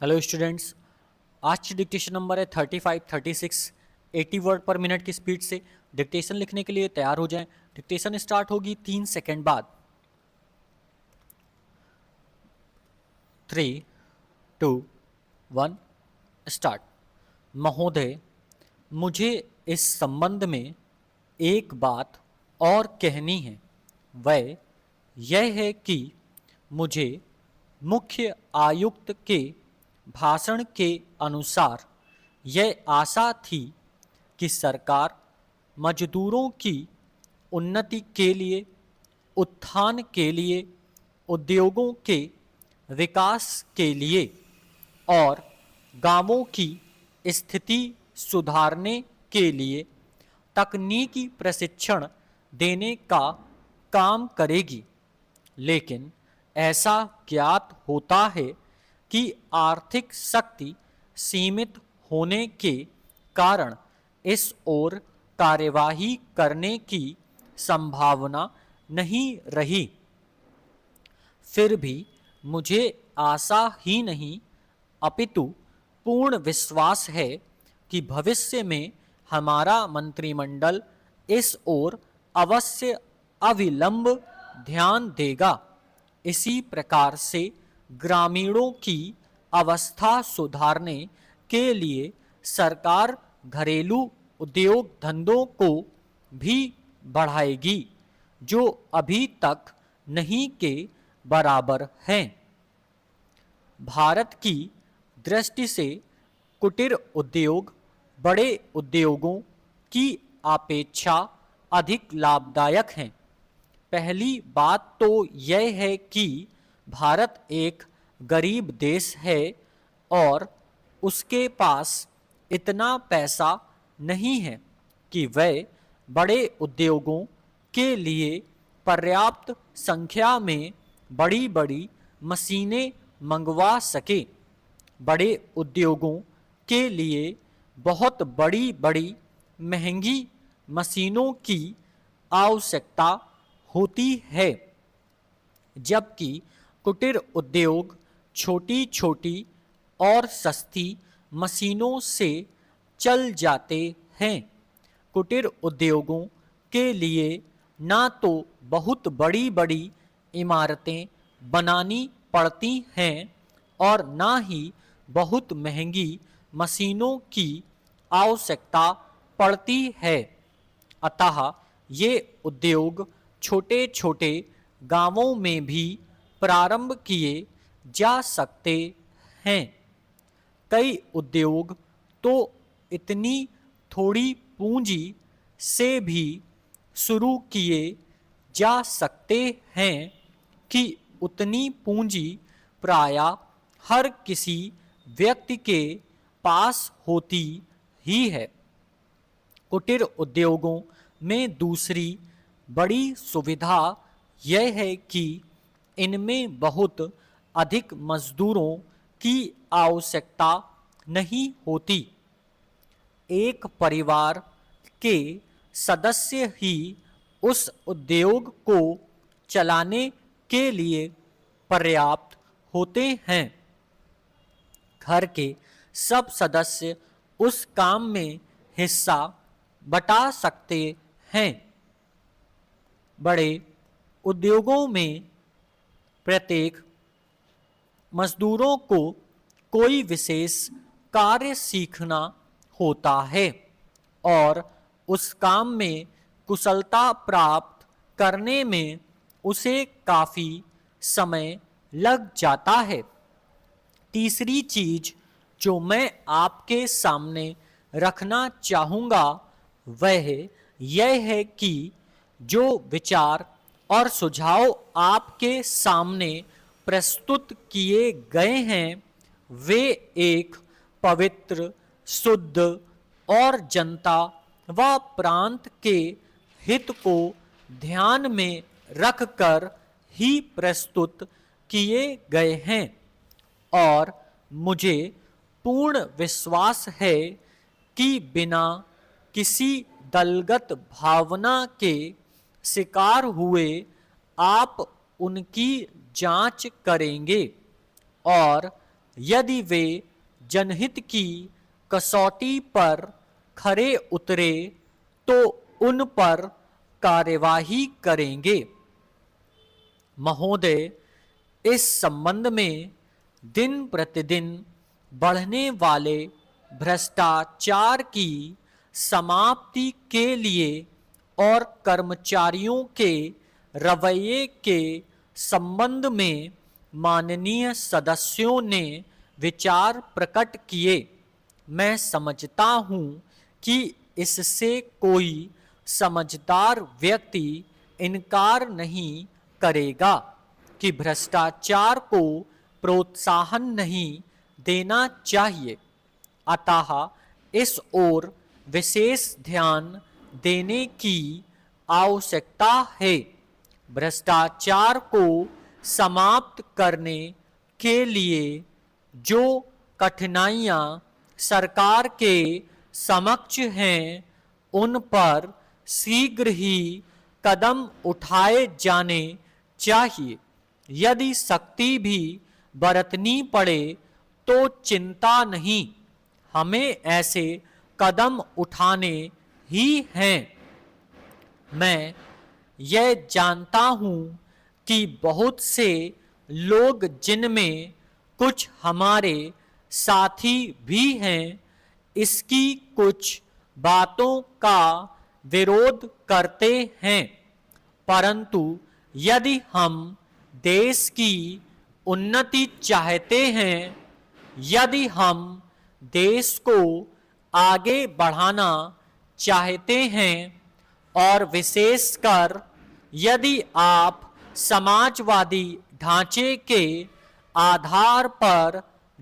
Hello students. आज की dictation number है 35, 36, 80 वर्ड पर मिनट की स्पीड से डिक्टेशन लिखने के लिए तैयार हो जाएं। डिक्टेशन स्टार्ट होगी 3 सेकेंड बाद। 3, 2, 1 स्टार्ट। महोदय, मुझे इस संबंध में एक बात और कहनी है। वह यह है कि मुझे मुख्य आयुक्त के भाषण के अनुसार यह आशा थी कि सरकार मजदूरों की उन्नति के लिए, उत्थान के लिए, उद्योगों के विकास के लिए और गांवों की स्थिति सुधारने के लिए तकनीकी प्रशिक्षण देने का काम करेगी। लेकिन ऐसा ज्ञात होता है कि आर्थिक शक्ति सीमित होने के कारण इस ओर कार्यवाही करने की संभावना नहीं रही। फिर भी मुझे आशा ही नहीं अपितु पूर्ण विश्वास है कि भविष्य में हमारा मंत्रिमंडल इस ओर अवश्य अविलंब ध्यान देगा। इसी प्रकार से ग्रामीणों की अवस्था सुधारने के लिए सरकार घरेलू उद्योग धंधों को भी बढ़ाएगी जो अभी तक नहीं के बराबर हैं। भारत की दृष्टि से कुटीर उद्योग बड़े उद्योगों की अपेक्षा अधिक लाभदायक हैं। पहली बात तो यह है कि भारत एक गरीब देश है और उसके पास इतना पैसा नहीं है कि वह बड़े उद्योगों के लिए पर्याप्त संख्या में बड़ी बड़ी मशीनें मंगवा सके। बड़े उद्योगों के लिए बहुत बड़ी बड़ी महंगी मशीनों की आवश्यकता होती है, जबकि कुटीर उद्योग छोटी छोटी और सस्ती मशीनों से चल जाते हैं। कुटीर उद्योगों के लिए ना तो बहुत बड़ी बड़ी इमारतें बनानी पड़ती हैं और ना ही बहुत महंगी मशीनों की आवश्यकता पड़ती है। अतः ये उद्योग छोटे छोटे गांवों में भी प्रारंभ किए जा सकते हैं। कई उद्योग तो इतनी थोड़ी पूंजी से भी शुरू किए जा सकते हैं कि उतनी पूंजी प्रायः हर किसी व्यक्ति के पास होती ही है। कुटीर उद्योगों में दूसरी बड़ी सुविधा यह है कि इनमें बहुत अधिक मजदूरों की आवश्यकता नहीं होती। एक परिवार के सदस्य ही उस उद्योग को चलाने के लिए पर्याप्त होते हैं। घर के सब सदस्य उस काम में हिस्सा बटा सकते हैं। बड़े उद्योगों में प्रत्येक मजदूरों को कोई विशेष कार्य सीखना होता है और उस काम में कुशलता प्राप्त करने में उसे काफ़ी समय लग जाता है। तीसरी चीज जो मैं आपके सामने रखना चाहूँगा वह यह है कि जो विचार और सुझाव आपके सामने प्रस्तुत किए गए हैं वे एक पवित्र, शुद्ध और जनता व प्रांत के हित को ध्यान में रखकर ही प्रस्तुत किए गए हैं और मुझे पूर्ण विश्वास है कि बिना किसी दलगत भावना के शिकार हुए आप उनकी जांच करेंगे और यदि वे जनहित की कसौटी पर खरे उतरे तो उन पर कार्यवाही करेंगे। महोदय, इस संबंध में दिन प्रतिदिन बढ़ने वाले भ्रष्टाचार की समाप्ति के लिए और कर्मचारियों के रवैये के संबंध में माननीय सदस्यों ने विचार प्रकट किए। मैं समझता हूँ कि इससे कोई समझदार व्यक्ति इनकार नहीं करेगा कि भ्रष्टाचार को प्रोत्साहन नहीं देना चाहिए। अतः इस ओर विशेष ध्यान देने की आवश्यकता है। भ्रष्टाचार को समाप्त करने के लिए जो कठिनाइयाँ सरकार के समक्ष हैं, उन पर शीघ्र ही कदम उठाए जाने चाहिए। यदि सख्ती भी बरतनी पड़े तो चिंता नहीं, हमें ऐसे कदम उठाने ही हैं। मैं यह जानता हूँ कि बहुत से लोग, जिनमें कुछ हमारे साथी भी हैं, इसकी कुछ बातों का विरोध करते हैं, परंतु यदि हम देश की उन्नति चाहते हैं, यदि हम देश को आगे बढ़ाना चाहते हैं और विशेषकर यदि आप समाजवादी ढांचे के आधार पर,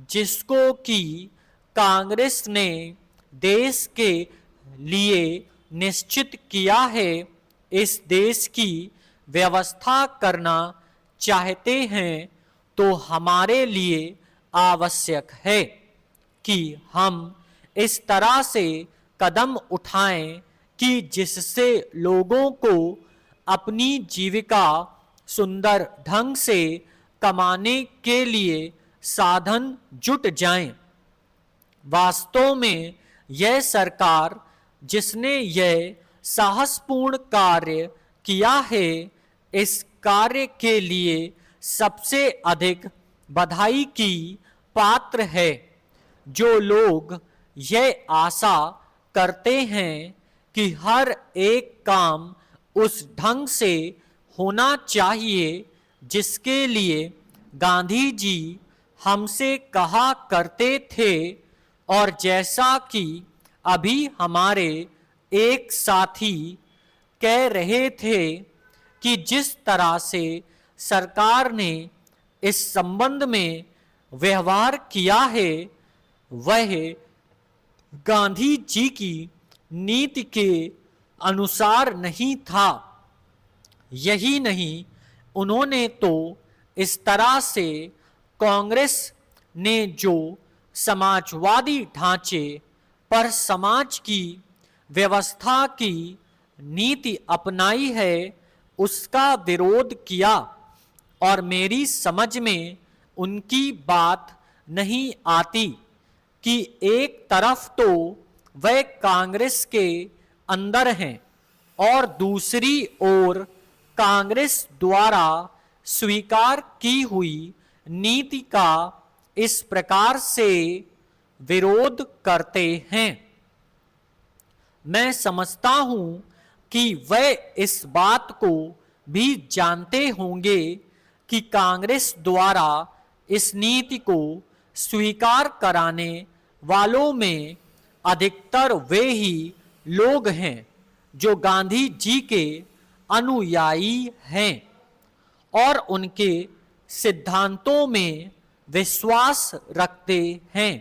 जिसको कि कांग्रेस ने देश के लिए निश्चित किया है, इस देश की व्यवस्था करना चाहते हैं, तो हमारे लिए आवश्यक है कि हम इस तरह से कदम उठाएं कि जिससे लोगों को अपनी जीविका सुंदर ढंग से कमाने के लिए साधन जुट जाएं। वास्तव में यह सरकार, जिसने यह साहसपूर्ण कार्य किया है, इस कार्य के लिए सबसे अधिक बधाई की पात्र है। जो लोग यह आशा करते हैं कि हर एक काम उस ढंग से होना चाहिए जिसके लिए गांधी जी हमसे कहा करते थे, और जैसा कि अभी हमारे एक साथी कह रहे थे कि जिस तरह से सरकार ने इस संबंध में व्यवहार किया है, वह गांधी जी की नीति के अनुसार नहीं था। यही नहीं, उन्होंने तो इस तरह से कांग्रेस ने जो समाजवादी ढांचे पर समाज की व्यवस्था की नीति अपनाई है, उसका विरोध किया, और मेरी समझ में उनकी बात नहीं आती कि एक तरफ तो वह कांग्रेस के अंदर हैं और दूसरी ओर कांग्रेस द्वारा स्वीकार की हुई नीति का इस प्रकार से विरोध करते हैं। मैं समझता हूं कि वह इस बात को भी जानते होंगे कि कांग्रेस द्वारा इस नीति को स्वीकार कराने वालों में अधिकतर वे ही लोग हैं जो गांधी जी के अनुयायी हैं और उनके सिद्धांतों में विश्वास रखते हैं।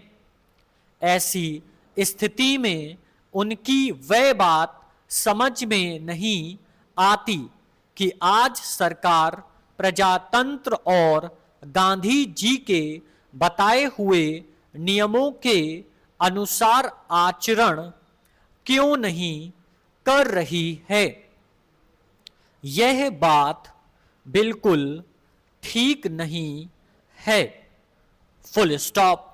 ऐसी स्थिति में उनकी वह बात समझ में नहीं आती कि आज सरकार प्रजातंत्र और गांधी जी के बताए हुए नियमों के अनुसार आचरण क्यों नहीं कर रही है। यह बात बिल्कुल ठीक नहीं है। Full stop.